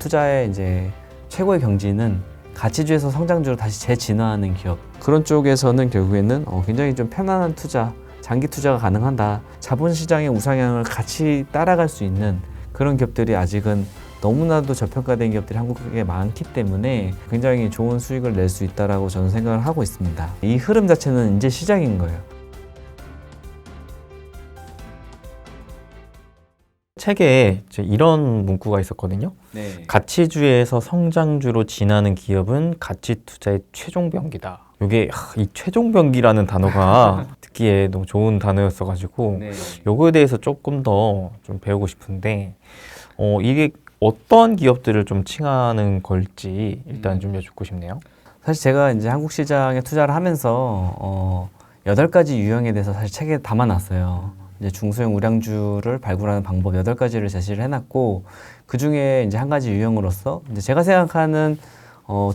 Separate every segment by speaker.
Speaker 1: 투자의 이제 최고의 경지는 가치주에서 성장주로 다시 재진화하는 기업. 그런 쪽에서는 결국에는 굉장히 좀 편안한 투자, 장기 투자가 가능하다. 자본시장의 우상향을 같이 따라갈 수 있는 그런 기업들이 아직은 너무나도 저평가된 기업들이 한국에 많기 때문에 굉장히 좋은 수익을 낼 수 있다라고 저는 생각을 하고 있습니다. 이 흐름 자체는 이제 시작인 거예요.
Speaker 2: 책에 이런 문구가 있었거든요.
Speaker 1: 네.
Speaker 2: 가치주에서 성장주로 진화하는 기업은 가치 투자의 최종병기다. 이게 이 최종병기라는 단어가 듣기에 너무 좋은 단어였어가지고
Speaker 1: 네.
Speaker 2: 요거에 대해서 조금 더 좀 배우고 싶은데 이게 어떤 기업들을 좀 칭하는 걸지 일단 좀 여쭙고 싶네요.
Speaker 1: 사실 제가 이제 한국 시장에 투자를 하면서 8가지 유형에 대해서 사실 책에 담아놨어요. 이제 중소형 우량주를 발굴하는 방법 8가지를 제시를 해놨고, 그 중에 이제 한 가지 유형으로서 이제 제가 생각하는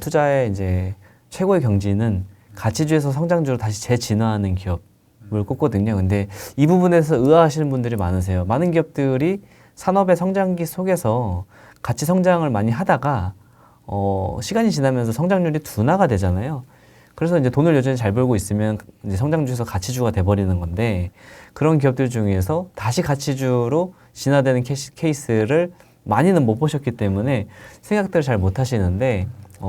Speaker 1: 투자의 이제 최고의 경지는 가치주에서 성장주로 다시 재진화하는 기업을 꼽거든요. 근데 이 부분에서 의아하시는 분들이 많으세요. 많은 기업들이 산업의 성장기 속에서 가치 성장을 많이 하다가 시간이 지나면서 성장률이 둔화가 되잖아요. 그래서 이제 돈을 여전히 잘 벌고 있으면 이제 성장주에서 가치주가 돼버리는 건데, 그런 기업들 중에서 다시 가치주로 진화되는 케이스를 많이는 못 보셨기 때문에 생각들을 잘 못 하시는데,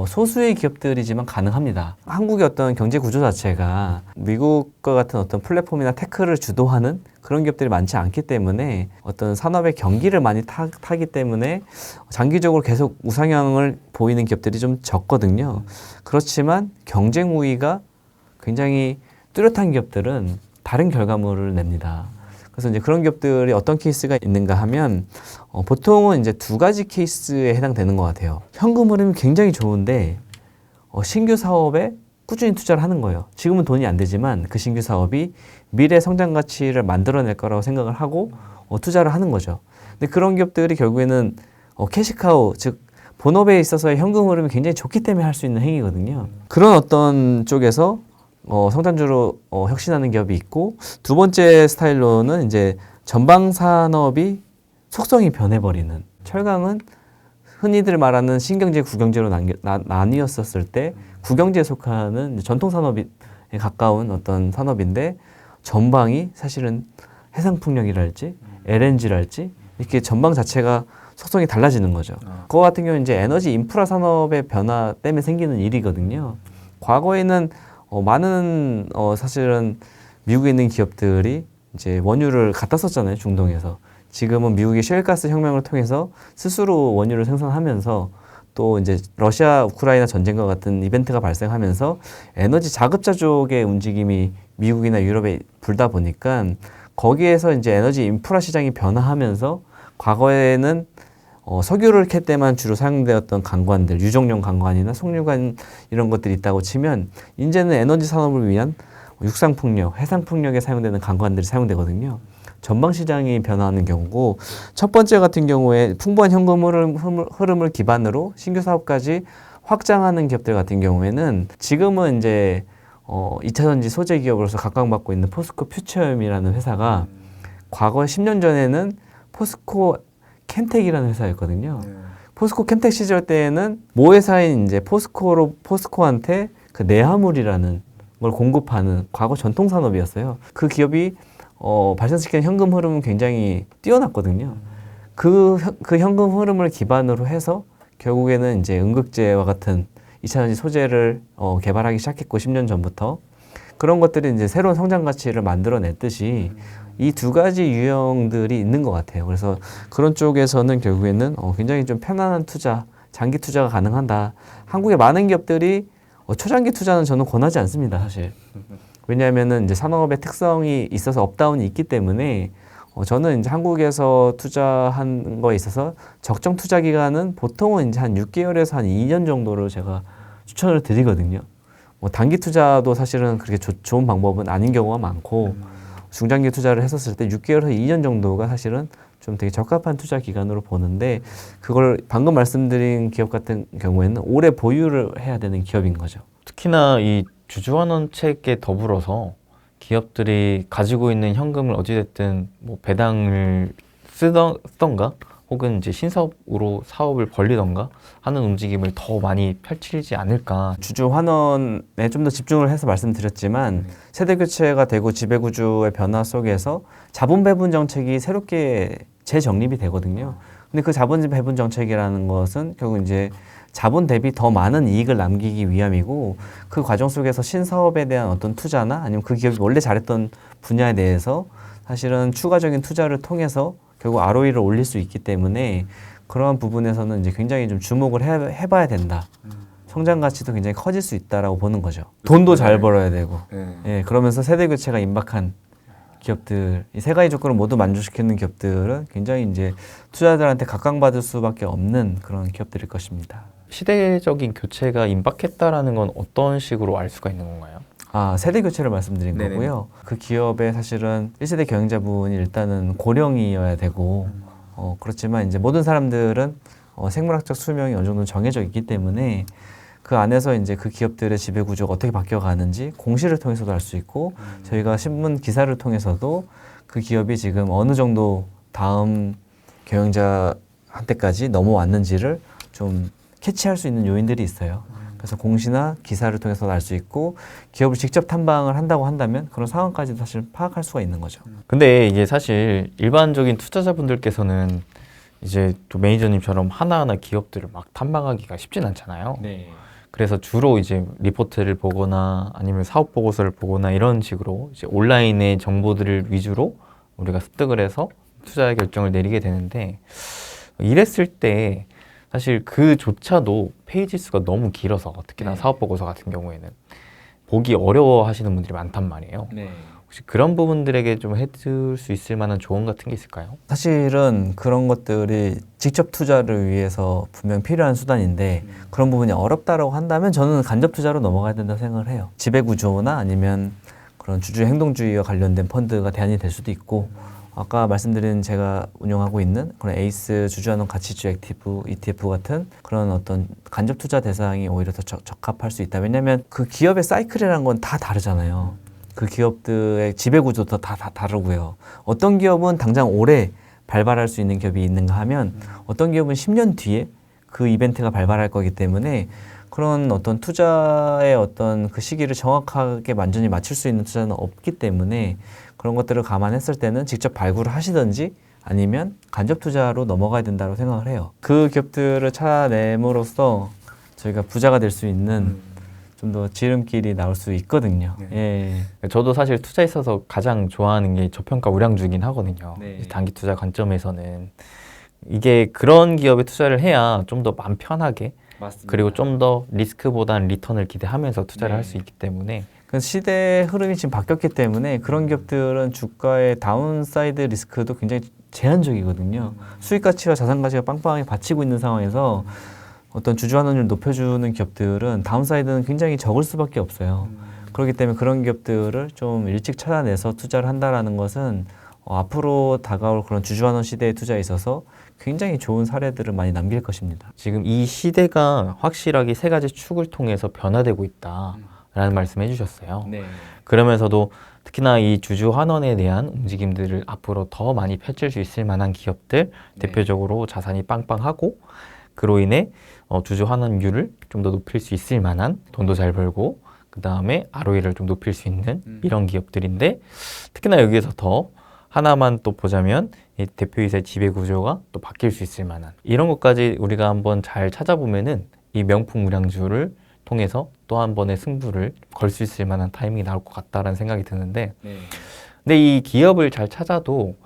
Speaker 1: 소수의 기업들이지만 가능합니다. 한국의 어떤 경제 구조 자체가 미국과 같은 어떤 플랫폼이나 테크를 주도하는 그런 기업들이 많지 않기 때문에 어떤 산업의 경기를 많이 타기 때문에 장기적으로 계속 우상향을 보이는 기업들이 좀 적거든요. 그렇지만 경쟁 우위가 굉장히 뚜렷한 기업들은 다른 결과물을 냅니다. 그래서 이제 그런 기업들이 어떤 케이스가 있는가 하면 보통은 이제 2가지 케이스에 해당되는 것 같아요. 현금 흐름이 굉장히 좋은데 신규 사업에 꾸준히 투자를 하는 거예요. 지금은 돈이 안 되지만 그 신규 사업이 미래 성장 가치를 만들어낼 거라고 생각을 하고 투자를 하는 거죠. 근데 그런 기업들이 결국에는 캐시카우, 즉 본업에 있어서의 현금 흐름이 굉장히 좋기 때문에 할 수 있는 행위거든요. 그런 어떤 쪽에서 성장주로 혁신하는 기업이 있고, 두 번째 스타일로는 이제 전방 산업이 속성이 변해버리는, 철강은 흔히들 말하는 신경제, 구경제로 나뉘었었을 때 구경제에 속하는 전통 산업에 가까운 어떤 산업인데, 전방이 사실은 해상풍력이랄지 LNG랄지 이렇게 전방 자체가 속성이 달라지는 거죠. 그거 같은 경우는 이제 에너지 인프라 산업의 변화 때문에 생기는 일이거든요. 과거에는 많은 사실은 미국에 있는 기업들이 이제 원유를 갖다 썼잖아요, 중동에서. 지금은 미국이 셰일가스 혁명을 통해서 스스로 원유를 생산하면서, 또 이제 러시아 우크라이나 전쟁과 같은 이벤트가 발생하면서 에너지 자급자족의 움직임이 미국이나 유럽에 불다 보니까 거기에서 이제 에너지 인프라 시장이 변화하면서, 과거에는 석유를 캘 때만 주로 사용되었던 관관들, 유정용 관관이나 송유관 이런 것들이 있다고 치면, 이제는 에너지 산업을 위한 육상풍력, 해상풍력에 사용되는 관관들이 사용되거든요. 전방 시장이 변화하는 경우고, 첫 번째 같은 경우에 풍부한 현금 흐름을 기반으로 신규 사업까지 확장하는 기업들 같은 경우에는 지금은 이제 2차전지 소재 기업으로서 각광받고 있는 포스코 퓨처엠이라는 회사가 과거 10년 전에는 포스코 캠텍이라는 회사였거든요. 포스코 캠텍 시절 때에는 모 회사인 이제 포스코한테 그 내화물이라는 걸 공급하는 과거 전통 산업이었어요. 그 기업이 발생시키는 현금 흐름은 굉장히 뛰어났거든요. 그 현금 흐름을 기반으로 해서 결국에는 이제 음극재와 같은 2차전지 소재를 개발하기 시작했고, 10년 전부터 그런 것들이 이제 새로운 성장 가치를 만들어냈듯이 이 2가지 유형들이 있는 것 같아요. 그래서 그런 쪽에서는 결국에는 굉장히 좀 편안한 투자, 장기 투자가 가능하다. 한국의 많은 기업들이 초장기 투자는 저는 권하지 않습니다, 사실. 왜냐하면은 이제 산업의 특성이 있어서 업다운이 있기 때문에 저는 이제 한국에서 투자한 거에 있어서 적정 투자 기간은 보통은 이제 한 6개월에서 한 2년 정도를 제가 추천을 드리거든요. 단기 투자도 사실은 그렇게 좋은 방법은 아닌 경우가 많고, 중장기 투자를 했었을 때 6개월에서 2년 정도가 사실은 좀 되게 적합한 투자 기간으로 보는데, 그걸 방금 말씀드린 기업 같은 경우에는 오래 보유를 해야 되는 기업인 거죠.
Speaker 2: 특히나 이 주주환원 책에 더불어서 기업들이 가지고 있는 현금을 어찌됐든 뭐 배당을 쓰던가 혹은 이제 신사업으로 사업을 벌리던가 하는 움직임을 더 많이 펼치지 않을까.
Speaker 1: 주주 환원에 좀 더 집중을 해서 말씀드렸지만 세대 교체가 되고 지배구조의 변화 속에서 자본 배분 정책이 새롭게 재정립이 되거든요. 근데 그 자본 배분 정책이라는 것은 결국 이제 자본 대비 더 많은 이익을 남기기 위함이고 그 과정 속에서 신사업에 대한 어떤 투자나 아니면 그 기업이 원래 잘했던 분야에 대해서 사실은 추가적인 투자를 통해서 결국 ROE를 올릴 수 있기 때문에 그러한 부분에서는 이제 굉장히 좀 주목을 해봐야 된다. 성장 가치도 굉장히 커질 수 있다라고 보는 거죠. 돈도 잘 벌어야 되고, 예, 그러면서 세대 교체가 임박한 기업들, 이 세 가지 조건을 모두 만족시키는 기업들은 굉장히 이제 투자자들한테 각광받을 수밖에 없는 그런 기업들일 것입니다.
Speaker 2: 시대적인 교체가 임박했다라는 건 어떤 식으로 알 수가 있는 건가요?
Speaker 1: 아, 세대 교체를 말씀드린
Speaker 2: 네네.
Speaker 1: 거고요. 그 기업의 사실은 1세대 경영자분이 일단은 고령이어야 되고, 그렇지만 이제 모든 사람들은 생물학적 수명이 어느 정도 정해져 있기 때문에 그 안에서 이제 그 기업들의 지배 구조가 어떻게 바뀌어가는지 공시를 통해서도 알 수 있고, 저희가 신문 기사를 통해서도 그 기업이 지금 어느 정도 다음 경영자한테까지 넘어왔는지를 좀 캐치할 수 있는 요인들이 있어요. 그래서 공시나 기사를 통해서 알 수 있고 기업을 직접 탐방을 한다고 한다면 그런 상황까지도 사실 파악할 수가 있는 거죠.
Speaker 2: 근데 이게 사실 일반적인 투자자분들께서는 이제 또 매니저님처럼 하나하나 기업들을 막 탐방하기가 쉽진 않잖아요. 그래서 주로 이제 리포트를 보거나 아니면 사업 보고서를 보거나 이런 식으로 이제 온라인의 정보들을 위주로 우리가 습득을 해서 투자 결정을 내리게 되는데, 이랬을 때 사실 그조차도 페이지 수가 너무 길어서 특히나 사업 보고서 같은 경우에는 보기 어려워하시는 분들이 많단 말이에요. 혹시 그런 부분들에게 좀 해줄 수 있을 만한 조언 같은 게 있을까요?
Speaker 1: 사실은 그런 것들이 직접 투자를 위해서 분명 필요한 수단인데 그런 부분이 어렵다라고 한다면 저는 간접 투자로 넘어가야 된다고 생각을 해요. 지배 구조나 아니면 그런 주주 행동주의와 관련된 펀드가 대안이 될 수도 있고, 아까 말씀드린 제가 운영하고 있는 그런 에이스 주주환원 가치주 액티브 ETF 같은 그런 어떤 간접 투자 대상이 오히려 더 적합할 수 있다. 왜냐하면 그 기업의 사이클이라는 건 다 다르잖아요. 그 기업들의 지배 구조도 다 다르고요. 어떤 기업은 당장 올해 발발할 수 있는 기업이 있는가 하면 어떤 기업은 10년 뒤에 그 이벤트가 발발할 거기 때문에 그런 어떤 투자의 어떤 그 시기를 정확하게 완전히 맞출 수 있는 투자는 없기 때문에 그런 것들을 감안했을 때는 직접 발굴을 하시든지 아니면 간접 투자로 넘어가야 된다고 생각을 해요. 그 기업들을 찾아냄으로써 저희가 부자가 될 수 있는 좀 더 지름길이 나올 수 있거든요. 예.
Speaker 2: 저도 사실 투자에 있어서 가장 좋아하는 게 저평가 우량주긴 하거든요.
Speaker 1: 네.
Speaker 2: 단기 투자 관점에서는 이게 그런 기업에 투자를 해야 좀 더 마음 편하게,
Speaker 1: 맞습니다.
Speaker 2: 그리고 좀 더 리스크보다는 리턴을 기대하면서 투자를
Speaker 1: 네.
Speaker 2: 할 수 있기 때문에.
Speaker 1: 그 시대의 흐름이 지금 바뀌었기 때문에 그런 기업들은 주가의 다운사이드 리스크도 굉장히 제한적이거든요. 수익 가치와 자산 가치가 빵빵하게 받치고 있는 상황에서 어떤 주주 환원율을 높여주는 기업들은 다운사이드는 굉장히 적을 수밖에 없어요. 그렇기 때문에 그런 기업들을 좀 일찍 찾아내서 투자를 한다라는 것은 앞으로 다가올 그런 주주 환원 시대의 투자에 있어서 굉장히 좋은 사례들을 많이 남길 것입니다.
Speaker 2: 지금 이 시대가 확실하게 세 가지 축을 통해서 변화되고 있다라는 말씀을 해주셨어요. 그러면서도 특히나 이 주주 환원에 대한 움직임들을 앞으로 더 많이 펼칠 수 있을 만한 기업들, 대표적으로 자산이 빵빵하고 그로 인해 주주 환원율을 좀 더 높일 수 있을 만한, 돈도 잘 벌고 그 다음에 ROE를 좀 높일 수 있는 이런 기업들인데, 특히나 여기에서 더 하나만 또 보자면 이 대표이사의 지배 구조가 또 바뀔 수 있을 만한 이런 것까지 우리가 한번 잘 찾아보면은 이 명품 우량주를 통해서 또 한 번의 승부를 걸 수 있을 만한 타이밍이 나올 것 같다라는 생각이 드는데, 근데 이 기업을 잘 찾아도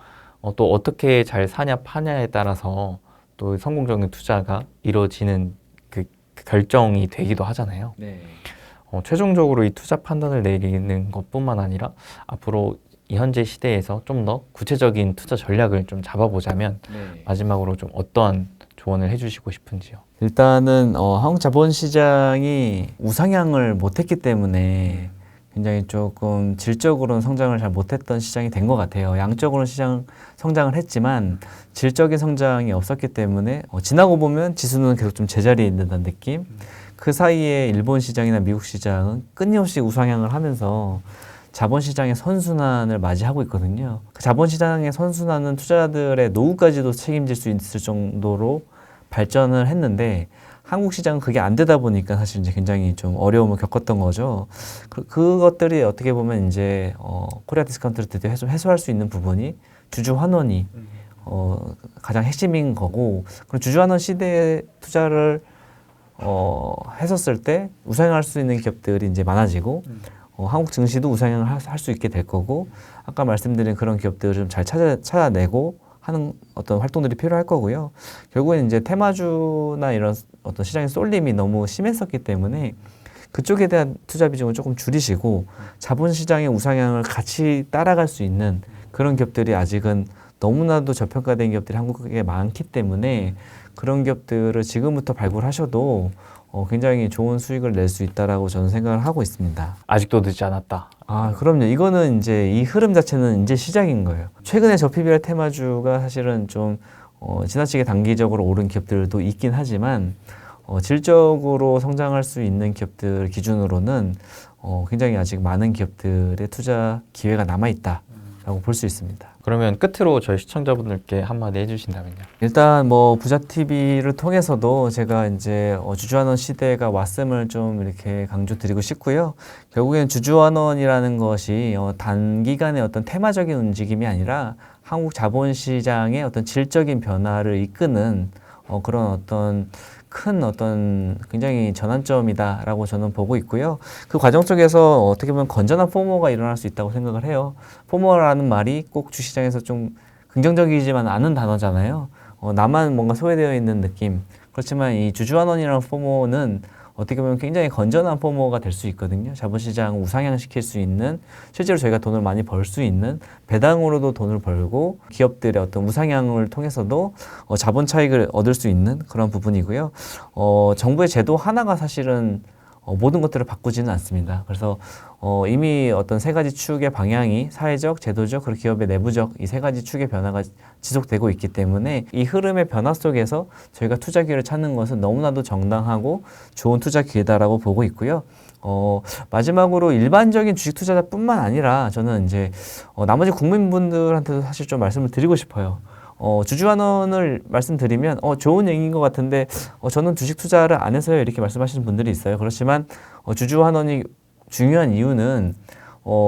Speaker 2: 또 어떻게 잘 사냐 파냐에 따라서 또 성공적인 투자가 이루어지는 그 결정이 되기도 하잖아요. 최종적으로 이 투자 판단을 내리는 것뿐만 아니라 앞으로 이 현재 시대에서 좀 더 구체적인 투자 전략을 좀 잡아보자면 마지막으로 좀 어떠한 조언을 해주시고 싶은지요?
Speaker 1: 일단은 한국 자본시장이 우상향을 못했기 때문에 굉장히 조금 질적으로는 성장을 잘 못했던 시장이 된 것 같아요. 양적으로는 시장 성장을 했지만 질적인 성장이 없었기 때문에 지나고 보면 지수는 계속 좀 제자리에 있는 느낌. 그 사이에 일본 시장이나 미국 시장은 끊임없이 우상향을 하면서 자본시장의 선순환을 맞이하고 있거든요. 그 자본시장의 선순환은 투자자들의 노후까지도 책임질 수 있을 정도로 발전을 했는데 한국 시장은 그게 안 되다 보니까 사실 이제 굉장히 좀 어려움을 겪었던 거죠. 그것들이 어떻게 보면 이제 코리아 디스카운트를 드디어 해소할 수 있는 부분이 주주 환원이 가장 핵심인 거고, 그럼 주주 환원 시대에 투자를 했었을 때 우상향할 수 있는 기업들이 이제 많아지고 한국 증시도 우상향을 할 수 있게 될 거고, 아까 말씀드린 그런 기업들을 좀 잘 찾아내고 하는 어떤 활동들이 필요할 거고요. 결국엔 이제 테마주나 이런 어떤 시장의 쏠림이 너무 심했었기 때문에 그쪽에 대한 투자 비중을 조금 줄이시고 자본시장의 우상향을 같이 따라갈 수 있는 그런 기업들이 아직은 너무나도 저평가된 기업들이 한국에 많기 때문에 그런 기업들을 지금부터 발굴하셔도 굉장히 좋은 수익을 낼 수 있다라고 저는 생각을 하고 있습니다.
Speaker 2: 아직도 늦지 않았다.
Speaker 1: 아, 그럼요. 이거는 이제 이 흐름 자체는 이제 시작인 거예요. 최근에 저 PBR 테마주가 사실은 좀 지나치게 단기적으로 오른 기업들도 있긴 하지만 질적으로 성장할 수 있는 기업들 기준으로는 굉장히 아직 많은 기업들의 투자 기회가 남아 있다라고 볼 수 있습니다.
Speaker 2: 그러면 끝으로 저희 시청자분들께 한마디 해주신다면요.
Speaker 1: 일단 뭐 부자 TV를 통해서도 제가 이제 주주환원 시대가 왔음을 좀 이렇게 강조드리고 싶고요. 결국엔 주주환원이라는 것이 단기간의 어떤 테마적인 움직임이 아니라 한국 자본시장의 어떤 질적인 변화를 이끄는 그런 어떤 큰 어떤 굉장히 전환점이다라고 저는 보고 있고요. 그 과정 속에서 어떻게 보면 건전한 포모가 일어날 수 있다고 생각을 해요. 포모라는 말이 꼭 주시장에서 좀 긍정적이지만 않은 단어잖아요. 나만 뭔가 소외되어 있는 느낌. 그렇지만 이 주주환원이라는 포모는 어떻게 보면 굉장히 건전한 포모가 될 수 있거든요. 자본시장을 우상향시킬 수 있는, 실제로 저희가 돈을 많이 벌 수 있는, 배당으로도 돈을 벌고 기업들의 어떤 우상향을 통해서도 자본 차익을 얻을 수 있는 그런 부분이고요. 정부의 제도 하나가 사실은 모든 것들을 바꾸지는 않습니다. 그래서 이미 어떤 세 가지 축의 방향이 사회적, 제도적, 그리고 기업의 내부적 이 세 가지 축의 변화가 지속되고 있기 때문에 이 흐름의 변화 속에서 저희가 투자 기회를 찾는 것은 너무나도 정당하고 좋은 투자 기회다라고 보고 있고요. 마지막으로 일반적인 주식 투자자뿐만 아니라 저는 이제 나머지 국민분들한테도 사실 좀 말씀을 드리고 싶어요. 주주환원을 말씀드리면 좋은 얘기인 것 같은데 저는 주식 투자를 안 해서요 이렇게 말씀하시는 분들이 있어요. 그렇지만 주주환원이 중요한 이유는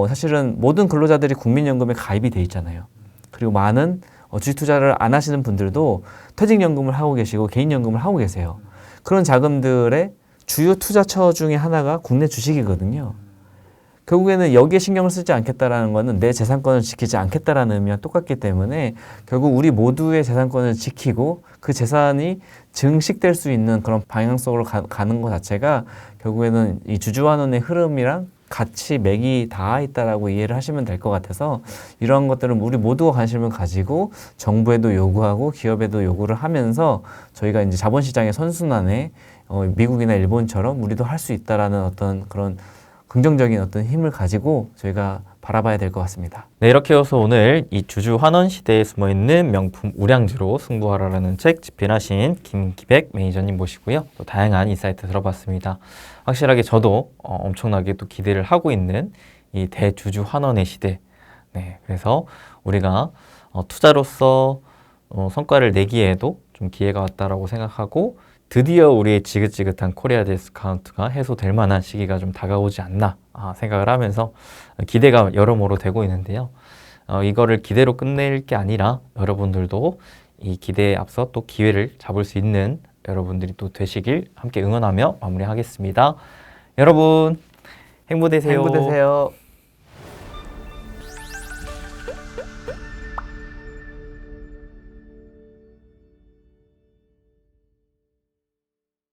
Speaker 1: 사실은 모든 근로자들이 국민연금에 가입이 돼 있잖아요. 그리고 많은 주식 투자를 안 하시는 분들도 퇴직연금을 하고 계시고 개인연금을 하고 계세요. 그런 자금들의 주요 투자처 중에 하나가 국내 주식이거든요. 결국에는 여기에 신경을 쓰지 않겠다라는 것은 내 재산권을 지키지 않겠다라는 의미와 똑같기 때문에 결국 우리 모두의 재산권을 지키고 그 재산이 증식될 수 있는 그런 방향성으로 가는 것 자체가 결국에는 이 주주환원의 흐름이랑 같이 맥이 닿아 있다라고 이해를 하시면 될 것 같아서 이러한 것들은 우리 모두가 관심을 가지고 정부에도 요구하고 기업에도 요구를 하면서 저희가 이제 자본시장의 선순환에 미국이나 일본처럼 우리도 할 수 있다라는 어떤 그런 긍정적인 어떤 힘을 가지고 저희가 바라봐야 될 것 같습니다.
Speaker 2: 네, 이렇게 해서 오늘 이 주주 환원 시대에 숨어있는 명품 우량주로 승부하라라는 책 집필하신 김기백 매니저님 모시고요. 또 다양한 인사이트 들어봤습니다. 확실하게 저도 엄청나게 또 기대를 하고 있는 이 대주주 환원의 시대. 네, 그래서 우리가 투자로서 성과를 내기에도 좀 기회가 왔다라고 생각하고 드디어 우리의 지긋지긋한 코리아 디스카운트가 해소될 만한 시기가 좀 다가오지 않나 생각을 하면서 기대가 여러모로 되고 있는데요. 이거를 기대로 끝낼 게 아니라 여러분들도 이 기대에 앞서 또 기회를 잡을 수 있는 여러분들이 또 되시길 함께 응원하며 마무리하겠습니다. 여러분 행복 되세요.
Speaker 1: 행복 되세요.